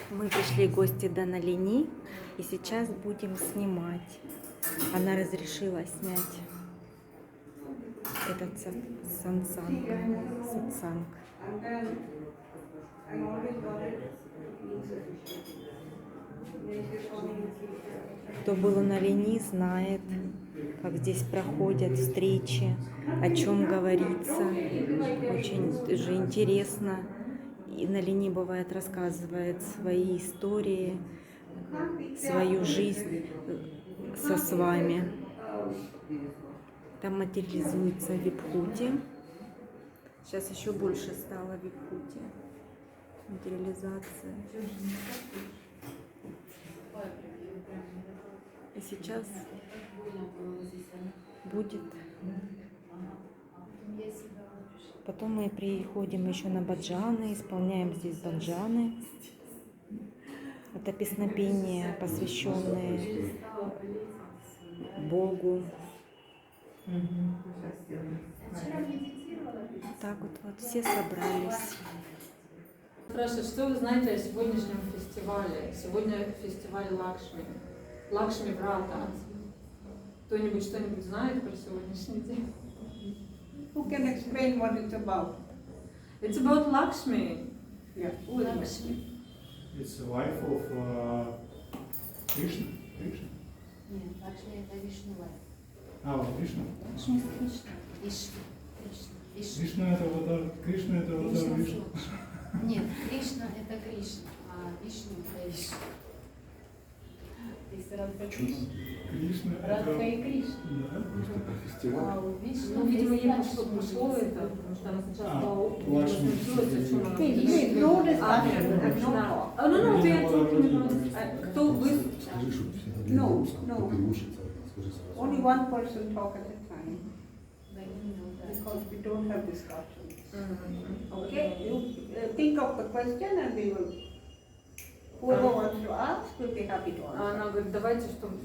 Мы пришли в гости до Налини и сейчас будем снимать. Она разрешила снять этот сатсанг. Кто был у Налини, знает, как здесь проходят встречи, о чем говорится. Очень же интересно. И Налини бывает рассказывает свои истории, свою жизнь со вами. Там материализуется Випхути. Сейчас еще больше стало Випхути. Материализация. И сейчас будет. Потом мы приходим еще на баджаны, исполняем здесь баджаны. Это песнопения, посвященные Богу. Так вот все собрались. Спрашивают, что вы знаете о сегодняшнем фестивале? Сегодня фестиваль Лакшми. Лакшми Врата. Кто-нибудь что-нибудь знает про сегодняшний день? Who can explain what it's about? It's about Lakshmi. Yeah, who is Lakshmi? It's the wife of Krishna. Krishna. Нет, Лакшми это Вишну. Кришна. Лакшми Кришна. Вишну. Кришна. Кришна это аватар. Кришна это аватар Вишну. Нет, Кришна это Кришна, а Вишну это Вишну. Есть Радха Кришна. Кришна Радха это... и Кришна. Да. А у Вишну Ну, видимо, есть ей Лакшми. пошло это, потому что она сначала сказала, Лакшми. о чем она Please, no discussion and no Да. talk. Ну, we are talking about... Кто вы... No, no. Only one person talk at a time, because we don't have discussions. Okay, you think of the question and we will, whoever wants to ask will be happy to answer. Она говорит, давайте чтобы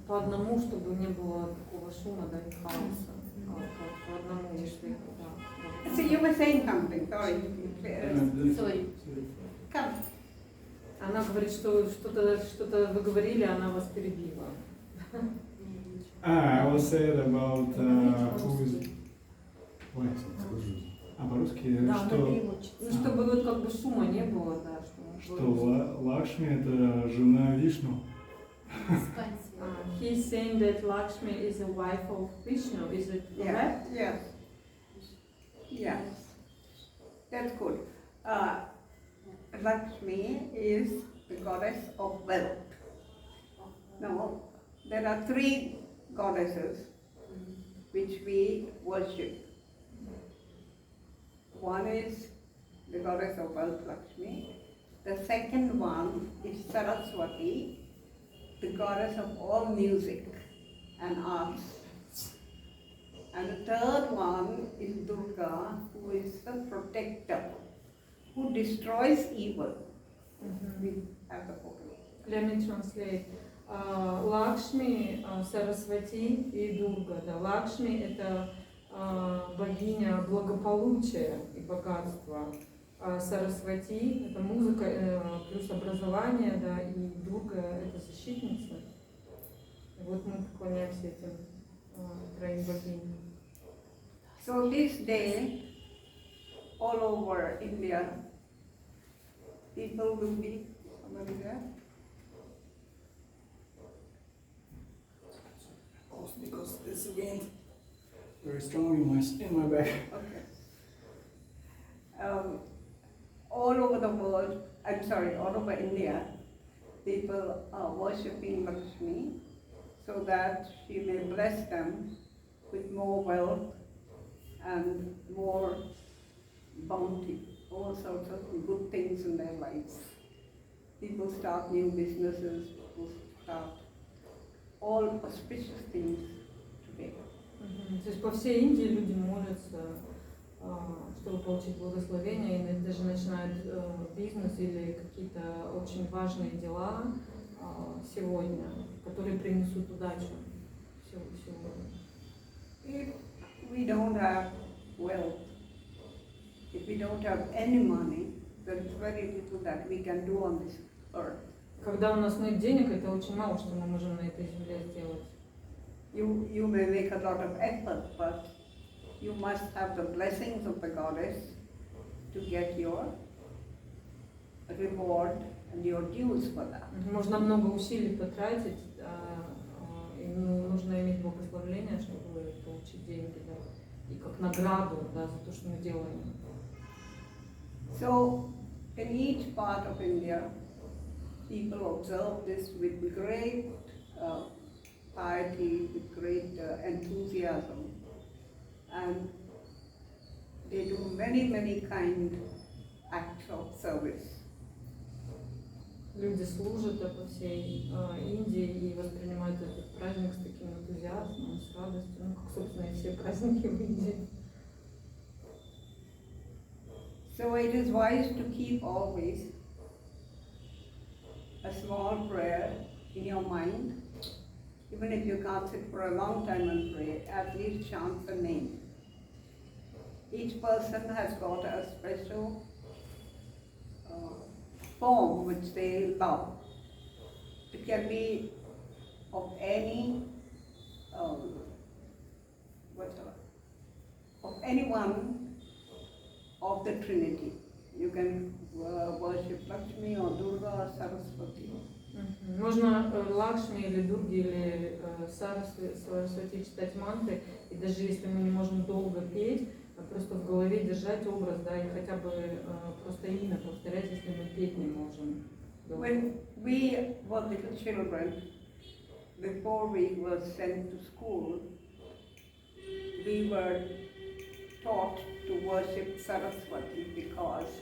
по одному, чтобы не было такого шума, да, и хаоса. По одному, если... Да. So you were saying something, sorry. Sorry. Come. Она говорит, что что-то вы говорили, она вас перебила. I was said about who is... Ой, по-русски, Да, что... Ну, чтобы вот как бы шума не было, да. Что Лакшми это жена Вишну. He's saying that Lakshmi is a wife of Vishnu, is it correct? Yes. Yes. That's good. Lakshmi is the goddess of wealth. Now, there are three goddesses which we worship. One is the goddess of wealth, Lakshmi. The second one is Saraswati, the goddess of all music and arts. And the third one is Durga, who is the protector, who destroys evil. We have the photo. Let me translate. Лакшми, Сарасвати и Дурга. Да. Лакшми – это богиня благополучия и богатства. Сарасвати – это музыка плюс образование, да, и Дурга – это защитница. И вот мы поклоняемся этим троим богиням. So this day, all over India, people will be, somebody there? Because this wind very strong in my back. Okay. All over the world, all over India, people are worshipping Lakshmi so that she may bless them with more wealth and more bounty, all sorts of good things in their lives. People start new businesses, people start all auspicious things today. То есть по всей Индии люди молятся, чтобы получить благословение, и даже начинают бизнес или какие-то очень важные дела сегодня, которые принесут удачу сегодня. If we don't have wealth, if we don't have any money, there is very little that we can do on this earth. Когда у нас нет денег, это очень мало, что мы можем на этой земле сделать. You may make a lot of effort, but you must have the blessings of the goddess to get your reward and your dues for that. Можно много усилий потратить, и нужно иметь благословение, чтобы получить деньги, да, и как награду, да, за то, что мы делаем. So, in each part of India, people observe this with great piety, with great enthusiasm, and they do many kind acts of service. Люди служат по всей Индии и воспринимают этот праздник с таким энтузиазмом, с радостью, ну, как, собственно, и все праздники в Индии. So it is wise to keep always a small prayer in your mind. Even if you can't sit for a long time and pray, at least chant the name. Each person has got a special form which they love. It can be of any of anyone of the Trinity. You can worship Lakshmi or Durga or Saraswati. Можно Лакшми или Дурги или Сарасвати читать мантры, и даже если мы не можем долго петь, просто в голове держать образ, да, и хотя бы просто имя повторять, если мы петь не можем. When we were little children, before we were sent to school, we were taught to worship Saraswati because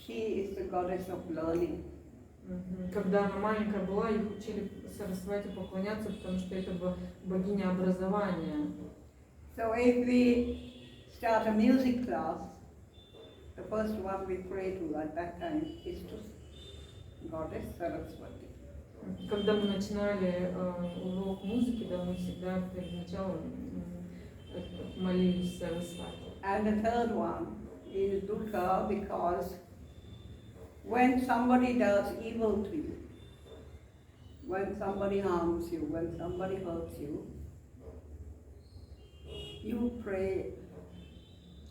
she is the goddess of learning. Когда она маленькая была, их учили Сарасвати поклоняться, потому что это богиня образования. So if we start a music class, the first one we pray to at that time is to Goddess Saraswati. Когда мы начинали урок музыки, да, мы всегда перед началом молились Сарасвати. And the third one is Durga because when somebody does evil to you, when somebody harms you, when somebody hurts you, you pray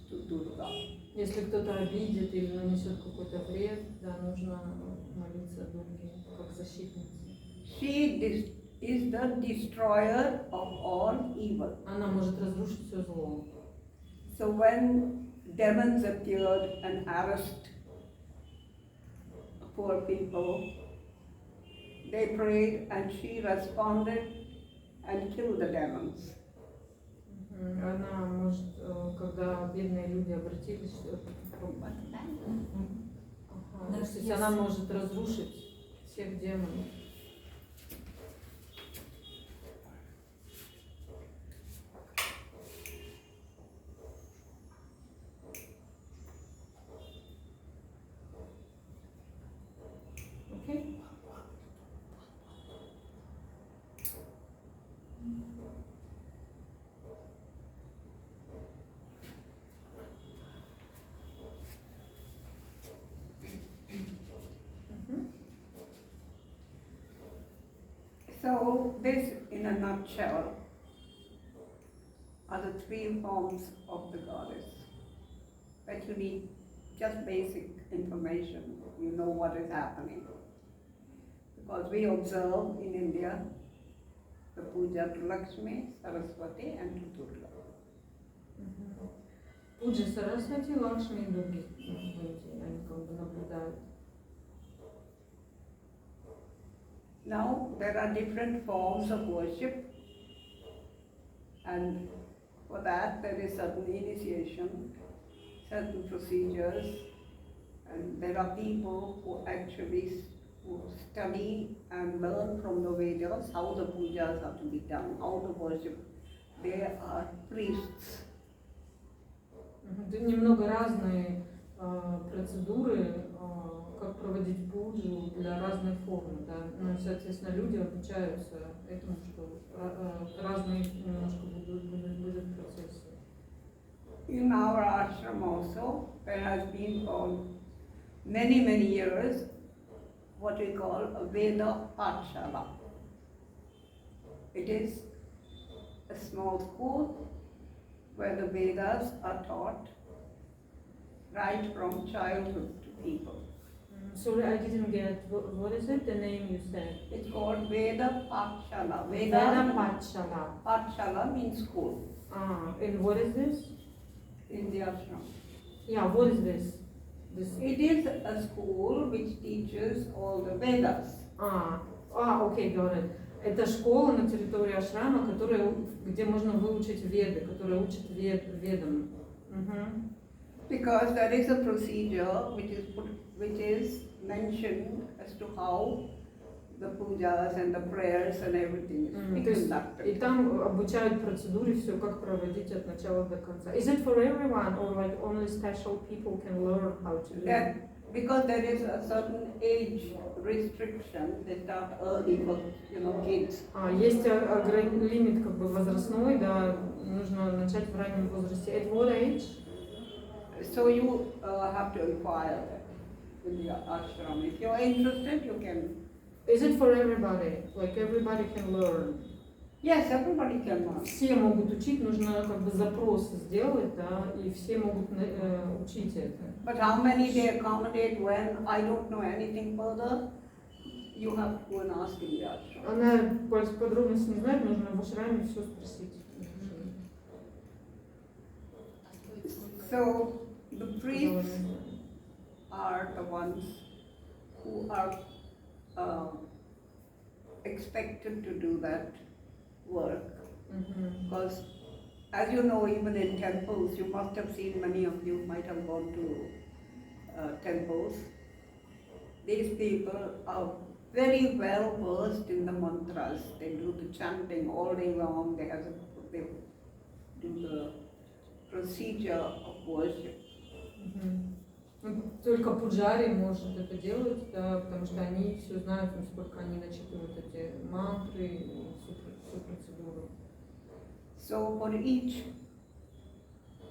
to Durga. Если кто-то обидит или нанесет какой-то вред, да, нужно молиться Дурге как защитнице. She is the destroyer of all evil. Она может разрушить все зло. So when demons appeared and harassed poor people, they prayed and she responded and killed the demons. Она может, когда бедные люди обратились, то есть она может разрушить всех демонов. Okay? So this, in a nutshell, are the three forms of the goddess. But you need just basic information. You know what is happening. Because we observe in India the puja to Lakshmi, Saraswati and to Durga. Пуджа Сарасвати, Лакшми и Дурги в Индии, они как бы наблюдают. Now there are different forms of worship, and for that there is certain initiation, certain procedures, and there are people who actually study and learn from the Vedas how the pujas are to be done, how to worship. There are priests. Немного разные процедуры, как проводить пуджу для разной формы, да. Ну, соответственно, люди обучаются этому, что разные немножко будут процессы. In our ashram also, there has been for many years what we call a Veda Pathshala. It is a small school where the Vedas are taught right from childhood to people. Sorry, I didn't get. What is it? The name you said? It's called Veda Pathshala. Veda Pathshala. Pathshala means school. And what is this? India Ashram. Yeah, what is this? It is a school which teaches all the Vedas. Окей, got it. Это школа на территории ашрама, где можно выучить веды, которая учит ведам. Because there is a procedure which is mentioned as to how the pujas and the prayers and everything is conducted. И там обучают процедуре все, как проводить от начала до конца. Is it for everyone or like only special people can learn how to do it? Because there is a certain age restriction, they start early for kids. Есть лимит как бы возрастной, да, нужно начать в раннем возрасте. At what age? So you have to inquire in the ashram. If you are interested, you can. Is it for everybody? Like everybody can learn? Yes, everybody can learn. Все могут учить, нужно как бы запрос сделать, да, и все могут учить это. But how many they accommodate when I don't know anything further, you have to go and ask in the ashram. Она подробности не знает, нужно в ашраме все спросить. So the priests are the ones who are expected to do that work. Because as you know, even in temples, you must have seen, many of you might have gone to temples. These people are very well versed in the mantras. They do the chanting all day long. They do the procedure of worship. Только пуджари может это делать, да, потому что они все знают, насколько они начитывают эти мантры, всю процедуру. So for each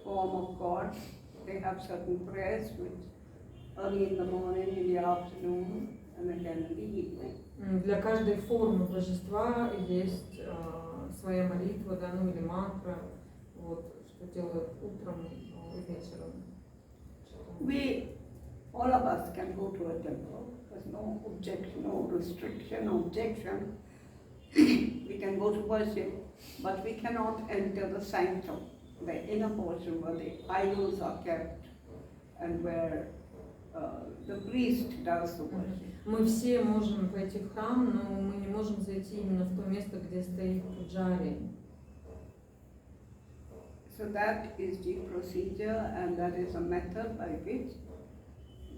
form of God, they have certain prayers, which early in the morning, in the afternoon, and again in the evening. Для каждой формы божества есть своя молитва, да, ну или мантра, вот, что делают утром и вечером. All of us can go to a temple. There's no objection, no restriction, no objection. We can go to worship, but we cannot enter the sanctum, the inner portion where the idols are kept and where the priest does the worship. Мы все можем пойти в храм, но мы не можем зайти именно в то место, где стоит пуджари. So that is the procedure, and that is a method by which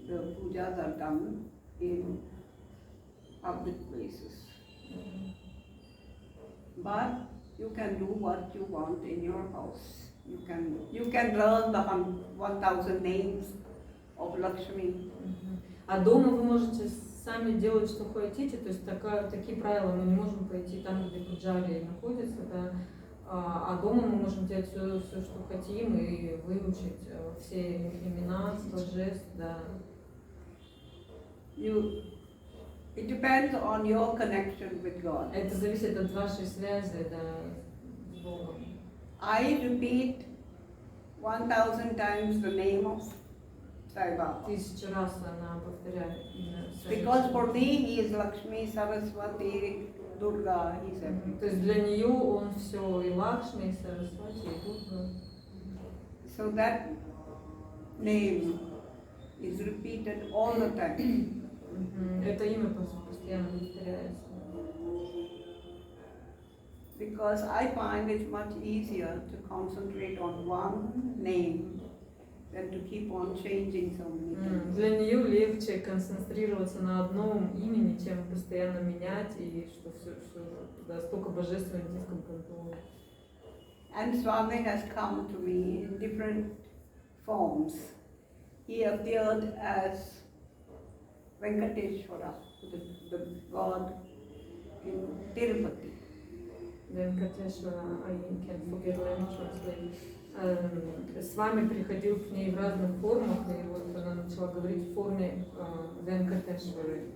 the pujas are done in public places. But you can do what you want in your house. You can learn the 1,000 names of Lakshmi. А дома вы можете сами делать, что хотите, то есть такие правила, мы не можем пойти там, где пуджари находятся, да, а дома мы можем делать все, что хотим, и выучить все имена, божеств, да. It depends on your connection with God. Это зависит от вашей связи, да, с Богом. I repeat 1,000 times the name of Sai Baba. 1000 раз она повторяет имя. Because for me he is Lakshmi, Saraswati, Durga, he is everything. То есть для нее он все и Лакшми, и Сарасвати, и Дурга. So that name is repeated all the time. Это имя постоянно повторяется. Because I find it much easier to concentrate on one name than to keep on changing so many things. Для нее легче концентрироваться на одном имени, чем постоянно менять, и что все да, столько божеств в индийском пантеоне. And Swami has come to me in different forms. He appeared as Venkateshwara, the god in Tirupati. Венкатешвара, I can forget, let me translate. С вами приходил к ней в разных формах, и вот она начала говорить в форме Венкатешвары.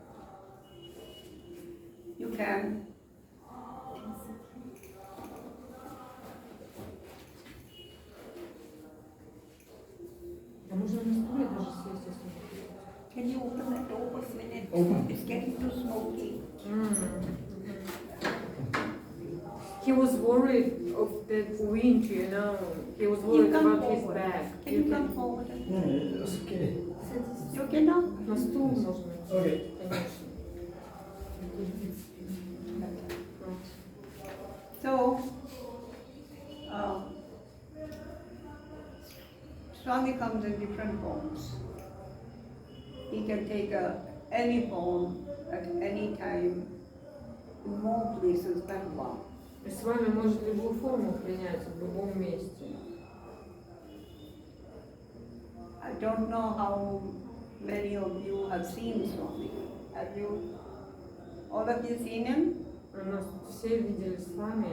You can. Да можно на стуле даже сесть, если не хотите. Can you open that door for a minute? Open. It's getting too smoky. He was worried of that wind, you know. He was worried come about his forward. back. Can you come forward? Yeah, it's okay. You okay now? На стул можно. Okay. Конечно. So, Swami comes in different forms. He can take any form at any time in more places than one. И с вами может любую форму принять в любом месте. I don't know how many of you have seen Swami. Have you? All of you seen him? У нас все видели с вами.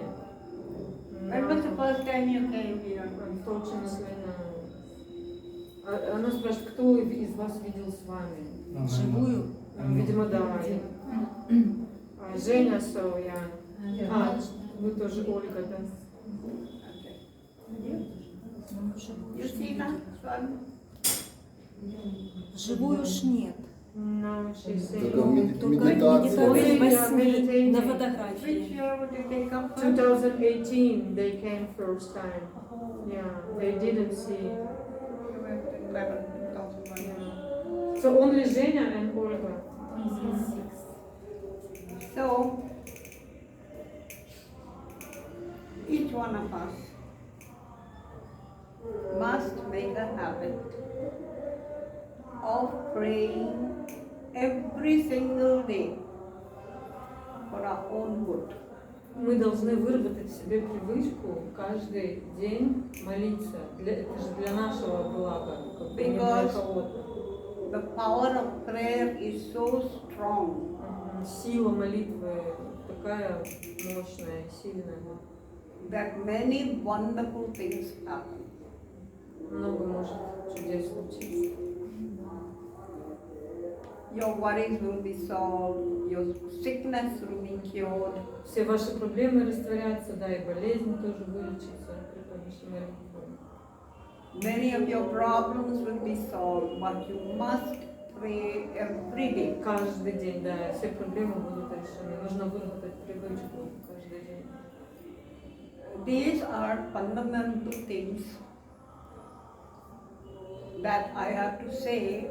When was the first time you came here? Unfortunately, no. Она спрашивает, кто из вас видел с вами? Живую? Видимо, да. Женя, я. Вы тоже Ольга, да? You see that, Swami? Живую уж нет. No, she's Только saying. Только медитация. медитация во сне, Meditating. на Which фотографии. year did they come from? 2018 they came first time. Yeah, they didn't see. 11, 2001. Yeah. So only Женя and Ольga. So, each one of us must make a habit of praying every single day for our own good. Мы должны выработать в себе привычку каждый день молиться. Это же для нашего блага, как бы не для кого-то. The power of prayer is so strong Сила молитвы такая мощная, сильная. that many wonderful things happen. Много может чудес случиться. Your worries will be solved, your sickness will be cured. Все ваши проблемы растворятся, да, и болезни тоже вылечатся при помощи молитвы. Many of your problems will be solved, but you must pray every day. Каждый день, да, все проблемы будут решены. Нужно выработать привычку каждый день. These are fundamental things that I have to say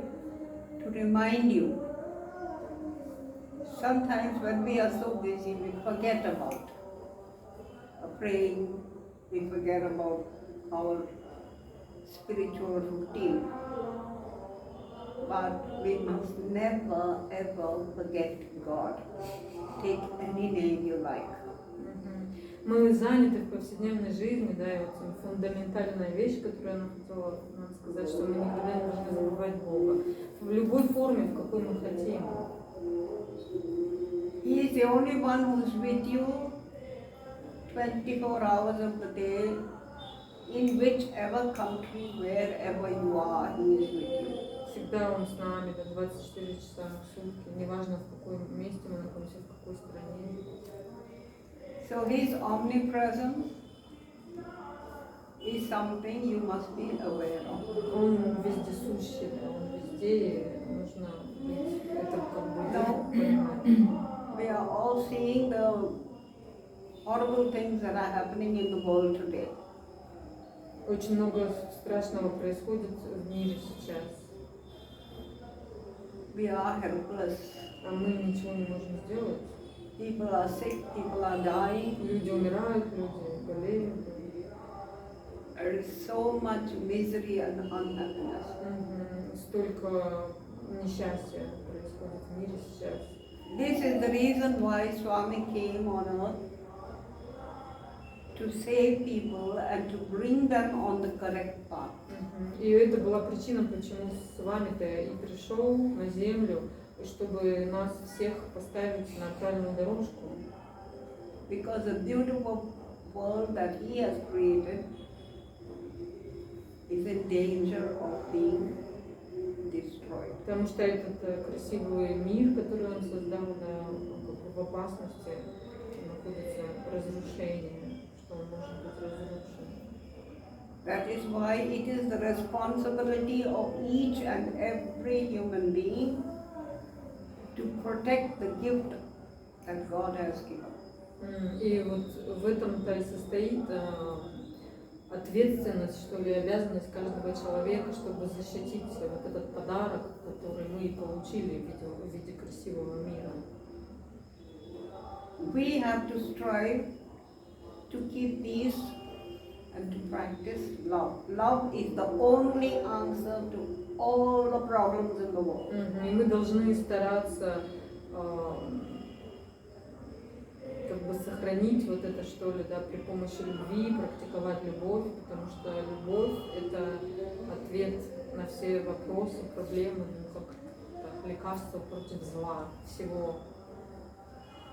to remind you. Sometimes when we are so busy, we forget about praying, we forget about our spiritual routine. But we must never ever forget God. Take any name you like. Мы заняты в повседневной жизни, да, и вот фундаментальная вещь, которую она хотела нам сказать, что мы никогда не должны забывать Бога. В любой форме, в какой мы хотим. He is the only one who is with you 24 hours of the day, in whichever country, wherever you are, He is with you. Всегда Он с нами, да, 24 часа в сутки, неважно в каком месте мы находимся, в какой стране. So His omnipresence is something you must be aware of. Он вездесущий, да, Он везде, и нужно быть, это как бы понимать. We are all seeing the horrible things that are happening in the world today. Очень много страшного происходит в мире сейчас, We are helpless. а мы ничего не можем сделать. People are sick, people are dying. Люди умирают, люди болеют. There is so much misery and unhappiness. Столько несчастья происходит в мире сейчас. This is the reason why Swami came on earth, to save people and to bring them on the correct path. И это была причина, почему с вами-то и пришел на землю, чтобы нас всех поставить на правильную дорожку. Because the beautiful world that He has created is in danger of being destroyed. Потому что этот красивый мир, который Он создал, да, он как бы в опасности находится разрушение, что он может быть разрушен. That is why it is the responsibility of each and every human being to protect the gift that God has given. И вот в этом-то и состоит ответственность, что ли, обязанность каждого человека, чтобы защитить вот этот подарок, который мы получили в виде красивого мира. We have to strive to keep peace and to practice love. Love is the only answer to all the problems in the world. И мы должны стараться как бы сохранить вот это, что ли, да, при помощи любви, практиковать любовь, потому что любовь — это ответ на все вопросы, проблемы, ну, как лекарство против зла, всего,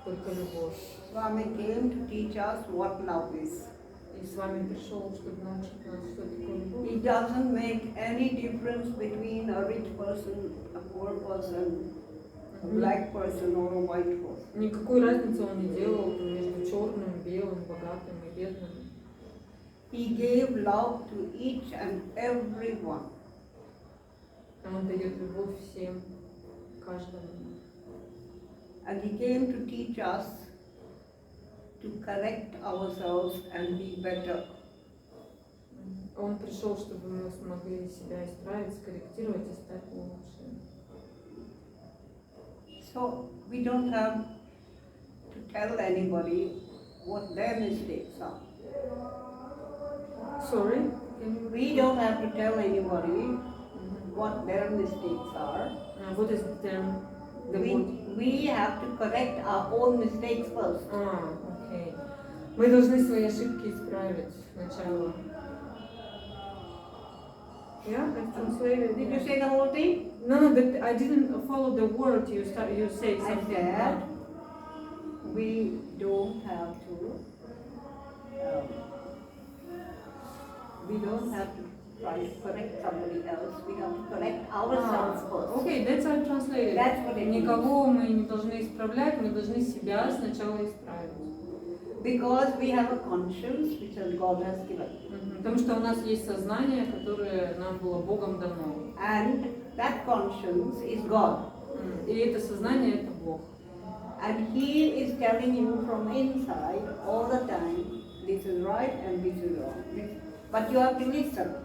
только любовь. Swami came to teach us what love is. И с вами пришел, чтобы научить нас, что такое любовь. It doesn't make any difference between a rich person, a poor person, a black person or a white person. Никакой разницы он не делал между черным, белым, богатым и бедным. He gave love to each and every one. Он дает любовь всем, каждому. And he came to teach us to correct ourselves and be better. Он пришел, чтобы мы смогли себя исправить, скорректировать и стать лучше. So we don't have to tell anybody what their mistakes are. Sorry? We don't have to tell anybody what their mistakes are. What is the word? We have to correct our own mistakes first. Окей. Мы должны свои ошибки исправить сначала. Yeah, I translated. Did you say the whole thing? No, but I didn't follow the word you said I something. said we don't have to. We don't have to try to correct somebody else. We have to correct ourselves first. Окей, that's I translated. That's what it means. Никого мы не должны исправлять, мы должны себя сначала исправить. Because we have a conscience which God has given. Потому что у нас есть сознание, которое нам было Богом дано. And that conscience is God. И это сознание — это Бог. And He is telling you from inside all the time, this is right and this is wrong. But you have to listen.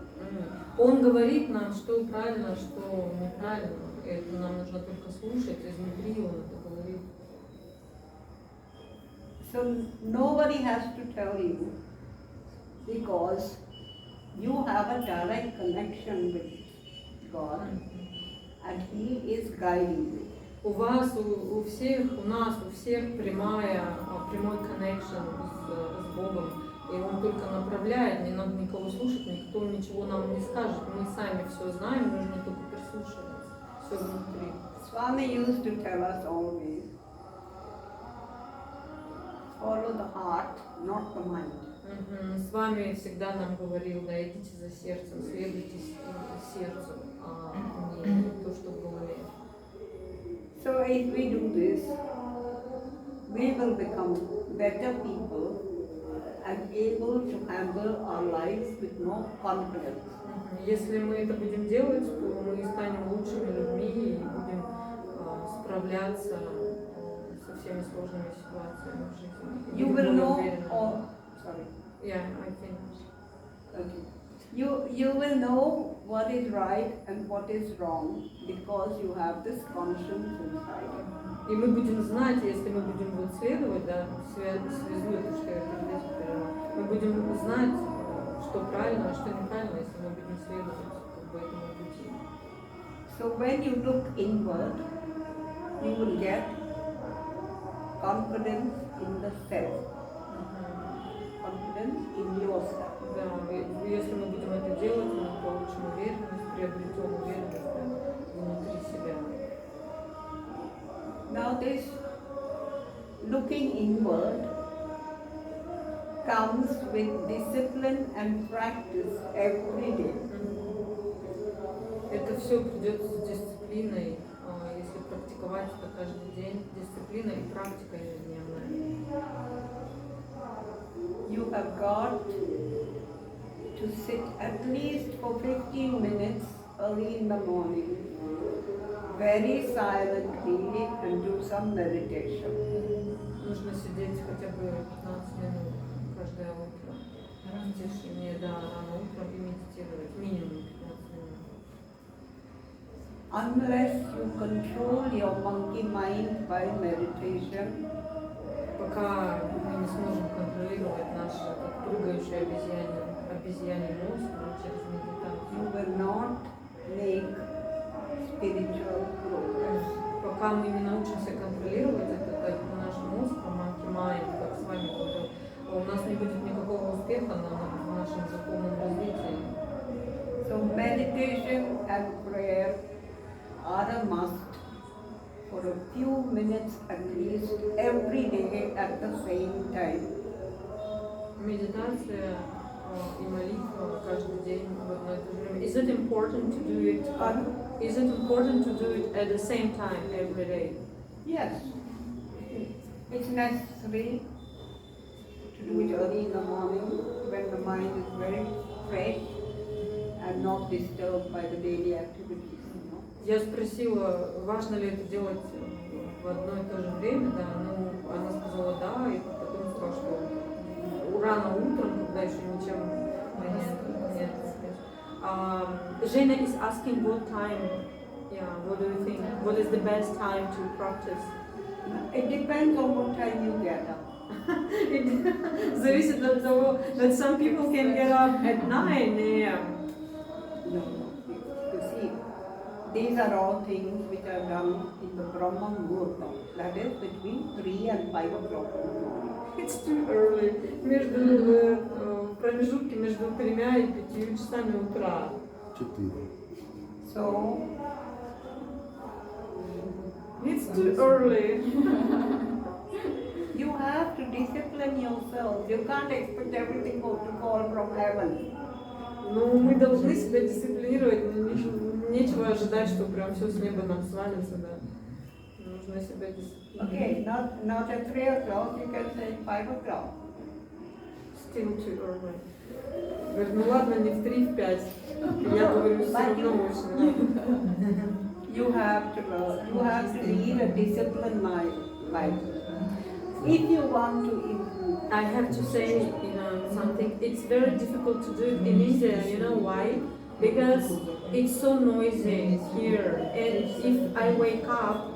Он говорит нам, что правильно, что неправильно. Это нам нужно только слушать, изнутри Он это говорит. So nobody has to tell you, because you have a direct connection with God and He is guiding you. У вас, у всех, у нас, у всех прямой connection с Богом. И Он только направляет, не надо никого слушать, никто ничего нам не скажет. Мы сами все знаем, нужно только прислушиваться. Все внутри. Swami used to tell us always, follow the heart, not the mind. С вами всегда нам говорил, да, идите за сердцем, следуйте сердцу, а не то, что в голове. So if we do this, we will become better people and able to handle our lives with more confidence. Если мы это будем делать, то мы станем лучшими людьми и будем справляться со всеми сложными ситуациями в жизни. You will know, sorry. Yeah, I finished. Okay. You will know what is right and what is wrong because you have this conscience inside. И мы будем знать, если мы будем вот следовать, да, связуя то, что я перед этим перевела, мы будем знать, что правильно, а что неправильно, если мы будем следовать как бы этому пути. So when you look inward, you will get confidence in the self, confidence in yourself. Да, если мы будем это делать, мы получим уверенность, приобретем уверенность, да, внутри себя. Now this looking inward comes with discipline and practice every day. Это все придет с дисциплиной, если практиковать это каждый день, дисциплина и практика got to sit at least for 15 minutes early in the morning, very silently, and do some meditation. Нужно сидеть хотя бы 15 минут каждое утро в тишине, да, рано утром и медитировать, минимум 15 минут. Unless you control your monkey mind by meditation, Пока мы не сможем контролировать наш как прыгающий обезьяний мозг через медитацию, you will not make spiritual progress. пока мы не научимся контролировать этот наш мозг, monkey mind, как с вами говорил, у нас не будет никакого успеха в нашем духовном развитии. So meditation and prayer are a must for a few minutes at least every day at the same time. Медитация и молитва каждый день в одно и то же время. Is it important to do it? Is it important to do it at the same time every day? Yes, it's necessary to do it early in the morning when the mind is very fresh and not disturbed by the daily activities. Я спросила, важно ли это делать в одно и то же время, да, ну, она сказала да, и потом сказала, что рано утром, когда еще ничем нет. Жена is asking what time, yeah, what do you think, what is the best time to practice? It depends on what time you get up. It зависит от того, that some people can get up at 9 a.m. No, you see, these are all things which are done in the Brahma Muhurta, that is between 3 and 5 o'clock in the morning. It's too early. В промежутке между 3 и 5 часами утра. 4. So, It's too early. you have to discipline yourself. You can't expect everything to fall from heaven. Ну, мы должны себя дисциплинировать, но нечего ожидать, что прям все с неба нам свалится, да. Нужно себя дисциплинировать. Okay, not at 3 o'clock, you can say 5 o'clock. Still too early. Говорит, ну ладно, не в 3, в 5. Я говорю, все равно очень рано. You have to lead a disciplined life. If you want to improve. I have to say, something. It's very difficult to do it in India. You know why? Because it's so noisy here. And if I wake up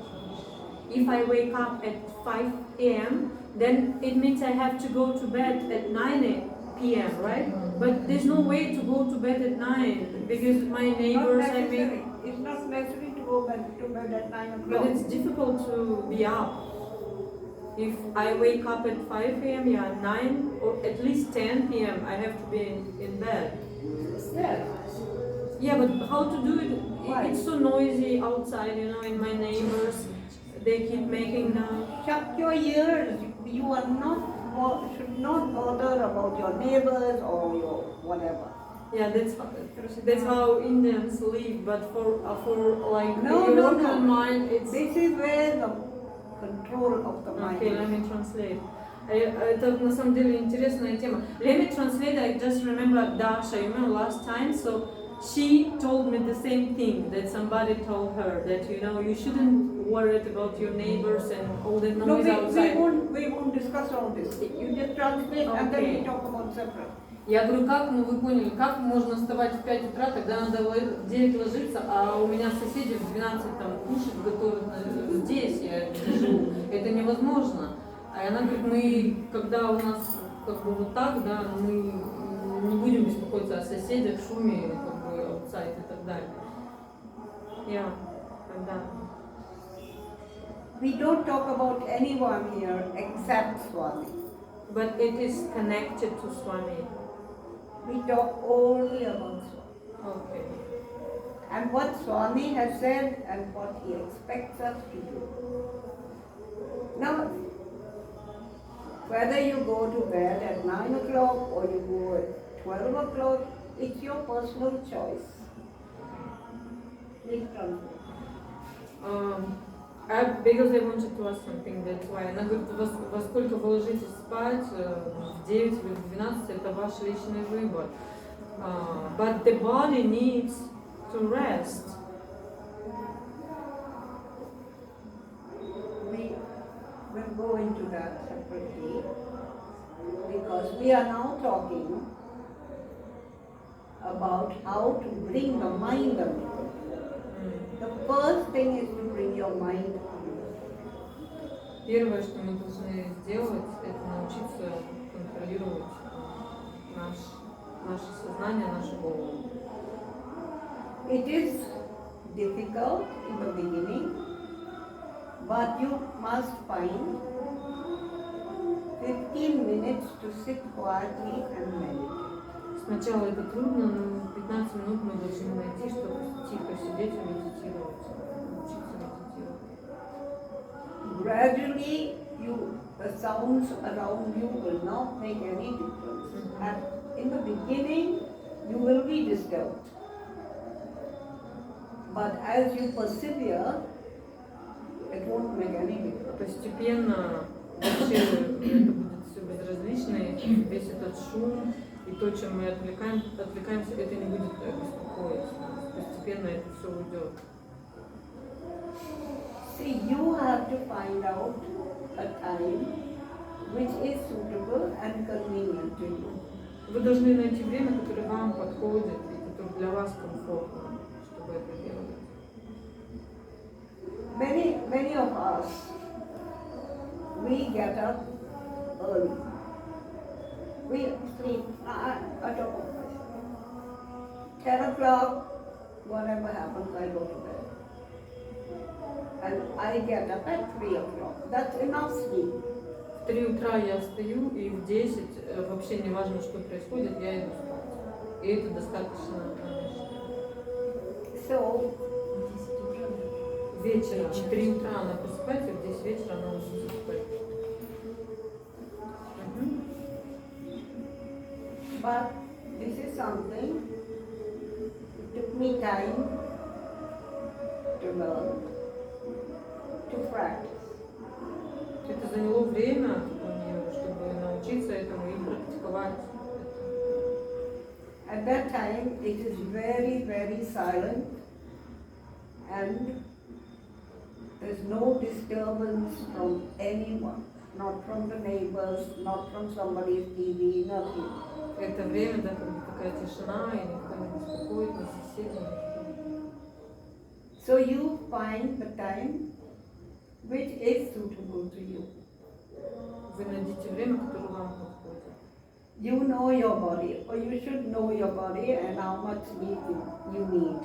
at 5 a.m., then it means I have to go to bed at 9 p.m., right? But there's no way to go to bed at 9 because my neighbors, It's not necessary to go to bed at 9 o'clock. but it's difficult to be up. If I wake up at 5 a.m., yeah, 9 or at least 10 p.m., I have to be in bed. Yes. Yeah, but how to do it? Why? It's so noisy outside, and my neighbors, they keep making noise. Shut your ears. You are should not bother about your neighbors or your whatever. Yeah, that's how Indians live. But for like No, the no, European no. mind, it's This is where the control of the mind okay. Let is. me translate. Это на самом деле интересная тема. Let me translate. I just remember Dasha. You remember last time? So she told me the same thing that somebody told her that you shouldn't worry about your neighbors and all the No, noise outside. we won't discuss all this. You just translate and then we talk about separate. Я говорю, вы поняли, как можно вставать в 5 утра, тогда надо в 9 ложиться, а у меня соседи в 12 там кушать готовят здесь, я живу. Это невозможно. А она говорит, мы, когда у нас как бы вот так, да, мы не будем беспокоиться о соседях, шуме, как бы, аутсайд и так далее. Yeah, да. We don't talk about anyone here except Swami. But it is connected to Swami. We talk only about Swami. Okay. And what Swami has said and what he expects us to do. Now, whether you go to bed at 9 o'clock or you go at 12 o'clock, it's your personal choice. Please translate. Because I wanted to ask something, that's why. Она говорит, во сколько вы ложитесь спать, в 9 или в 12, это ваш личный выбор. But the body needs to rest. We will go into that separately because we are now talking about how to bring the mind under control. The first thing is to bring your mind under control. Первое, что мы должны сделать, это научиться контролировать наше сознание, нашу голову. It is difficult in the beginning, but you must find 15 minutes to sit quietly and meditate. Сначала это трудно, но 15 минут мы должны найти, чтобы тихо сидеть и медитировать, учиться медитировать. Gradually, the sounds around you will not make any difference. And in the beginning, you will be disturbed. But as you persevere, it won't make any difference. Постепенно вообще это будет все безразлично, и весь этот шум и то, чем мы отвлекаемся, это не будет беспокоить. Постепенно это все уйдет. See, you have to find out a time which is suitable and convenient to you. Вы должны найти время, которое вам подходит и которое для вас комфортно, чтобы это делать. Many of us, we get up early. We sleep, I don't know, 10 o'clock, whatever happens, I go to bed. And I get up at 3 o'clock. That's enough sleep. В 3 утра я встаю, и в 10, вообще не важно, что происходит, я иду спать. И это достаточно. So, Вечером, в 3 утра она просыпается, в 10 вечера она ложится спать. but this is something, it took me time to learn, to practice. Это заняло время у нее, чтобы научиться этому и практиковать. At that time, it is very, very silent and there's no disturbance from anyone, not from the neighbors, not from somebody's TV, nothing. Это время, да, когда такая тишина, и никто не беспокоит, ни соседи, никто. So you find the time which is suitable to you. Вы найдите время, которое вам подходит. You know your body, or you should know your body and how much sleep you need.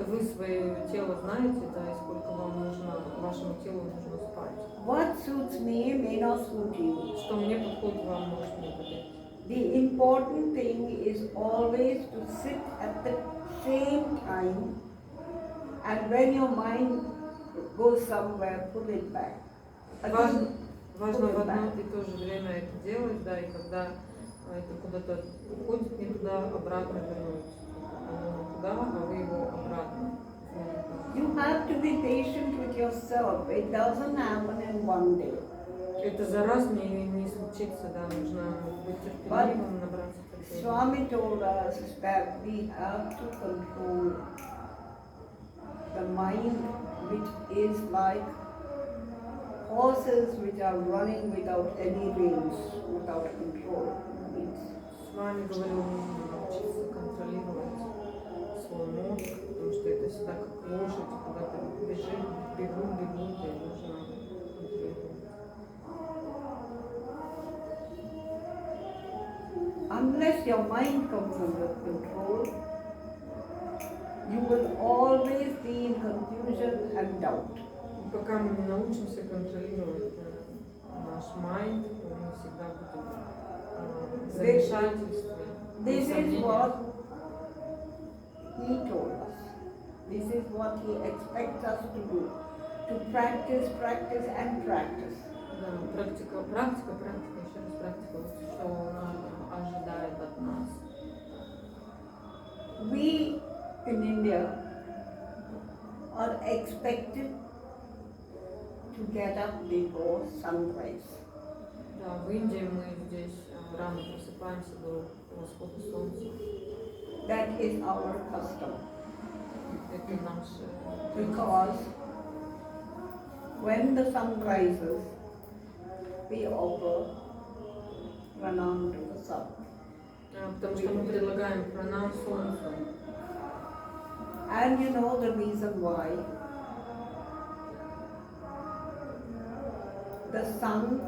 Вы свое тело знаете, да, и сколько вам нужно, вашему телу нужно спать. What suits me may not suit you. Что мне подходит, вам может не подойти. The important thing is always to sit at the same time, and when your mind goes somewhere, pull it back. Важно в одно и то же время это делать, да, и когда это куда-то уходит, не туда, обратно вернуть. Оно не туда, а вы его обратно. You have to be patient with yourself. It doesn't happen in one day. Это за раз не случится, да, нужно быть терпеливым, набраться терпения. Swami told us that we have to control the mind, which is like horses which are running without any reins, without control. С вами говорил, нужно научиться контролировать свой мозг, потому что это всегда как лошадь, куда-то бегут, и нужно контролировать. Unless your mind comes under control, you will always be in confusion and doubt. Пока мы не научимся контролировать наш майнд, мы всегда будем в замешательстве. This is what he told us. This is what he expects us to do. To practice, practice and practice. Да, практика, еще раз практика, что он ожидает от нас. We in India are expected to get up before sunrise. Да, в Индии мы здесь рано просыпаемся до восхода солнца. That is our custom. Это наше. Because when the sun rises, we offer pranam to the sun. Потому что мы предлагаем пранам солнцу. And you know the reason why? The sun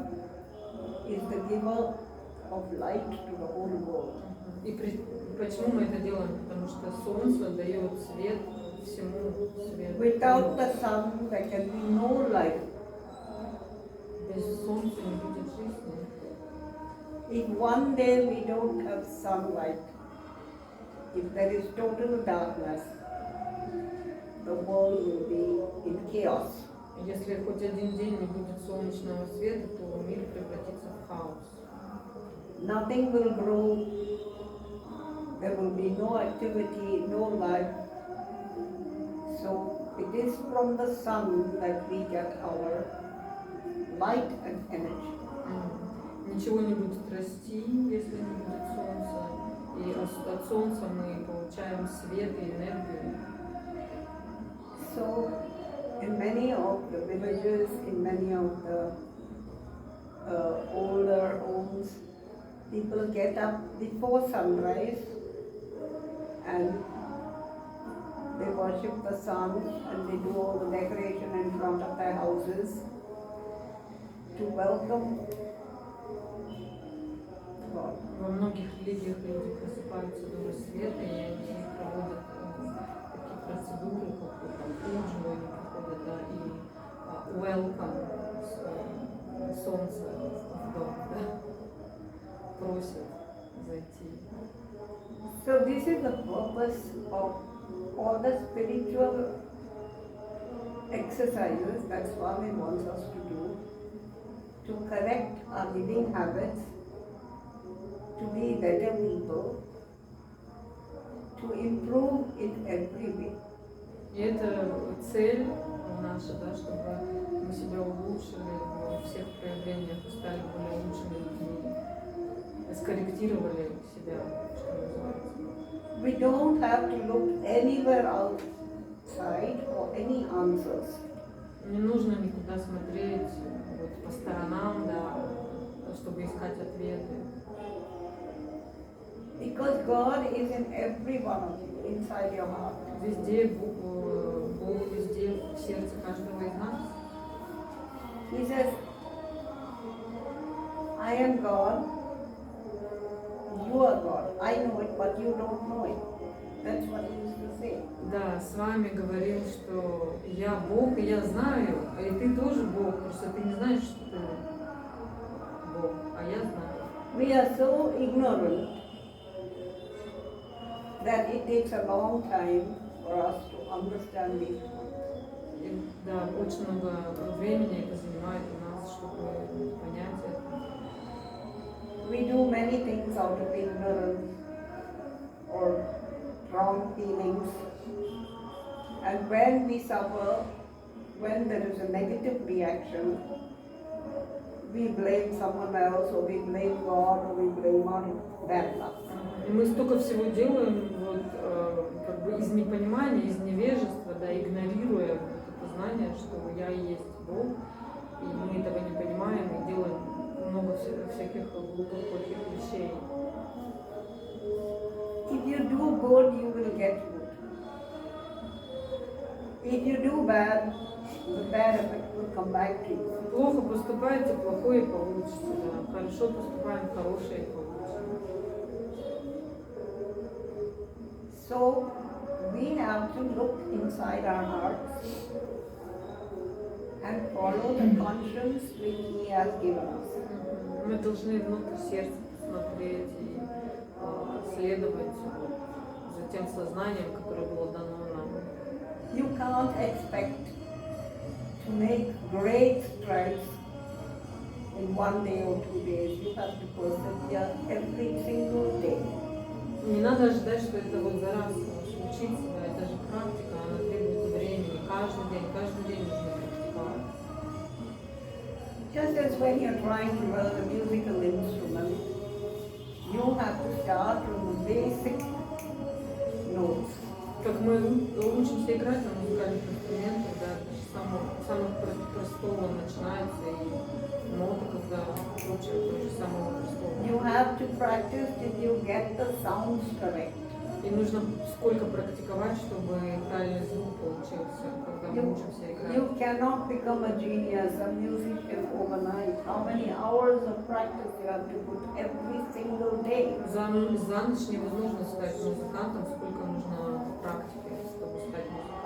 is the giver of light to the whole world. И почему мы это делаем? Потому что солнце дает свет всему свету. Without the sun, there can be no life. Без солнца не будет жизни. If one day we don't have sunlight, if there is total darkness, the world will be in chaos. Если хоть один день не будет солнечного света, то мир превратится в хаос. Nothing will grow, there will be no activity, no life. So it is from the sun that we get our light and energy. Ничего не будет расти, если не будет солнца. И от солнца мы получаем свет и энергию. So in many of the villages, in many of the older homes, people get up before sunrise and they worship the sun and they do all the decoration in front of their houses to welcome God. Во многих религиях люди просыпаются до рассвета и они проводят такие процедуры, как там уджу, они приходят, да, и welcome солнце в дом, да, просят зайти. So this is the purpose of all the spiritual exercises that Swami wants us to do, to correct our living habits, to be better people, to improve in every way. И это цель наша, да, чтобы мы себя улучшили во всех проявлениях и стали более лучшими людьми, скорректировали себя, что называется. We don't have to look anywhere outside for any answers. Не нужно никуда смотреть вот, по сторонам, да, чтобы искать ответы. Because God is in every one of you, inside your heart. Везде Бог везде в сердце каждого из нас. He says, I am God, you are God. I know it, but you don't know it. That's what he used to say. Да, с вами говорил, что я Бог, и я знаю, и ты тоже Бог, просто ты не знаешь, что ты Бог, а я знаю. We are so ignorant that it takes a long time for us to understand these points. И, да, очень много времени это занимает у нас, чтобы понять это. We do many things out of ignorance or wrong feelings. And when we suffer, when there is a negative reaction, we blame someone else, or we blame God, or we blame on bad luck. И мы столько всего делаем вот, как бы из непонимания, из невежества, да, игнорируя вот это знание, что я и есть Бог, и мы этого не понимаем и делаем много всяких глупых, плохих вещей. If you do good, you will get good. If you do bad, the bad effect will come back to you. Плохо поступаете, плохое получится, да. Хорошо поступаем, хорошее получится. So we have to look inside our hearts and follow the conscience which He has given us. Мы должны внутрь сердца посмотреть и следовать за тем сознанием, которое было дано нам. You can't expect to make great strides in 1 day or 2 days. You have to persevere every single day. Не надо ожидать, что это вот за раз случится, да, это же практика, она требует времени, каждый день нужно практиковать. Just as when you're trying to learn a musical instrument, you have to start from the basic notes. Как мы учимся играть на музыкальных инструментах, да, самого простого начинается, и ноты, когда учат, тоже самого простого. You have to practice till you get the sounds correct. И нужно сколько практиковать, чтобы правильный звук получился, когда мы учимся играть. You cannot become a genius, a musician overnight. How many hours of practice you have to put every single day? За ночь невозможно стать музыкантом, сколько нужно практики, чтобы стать музыкантом.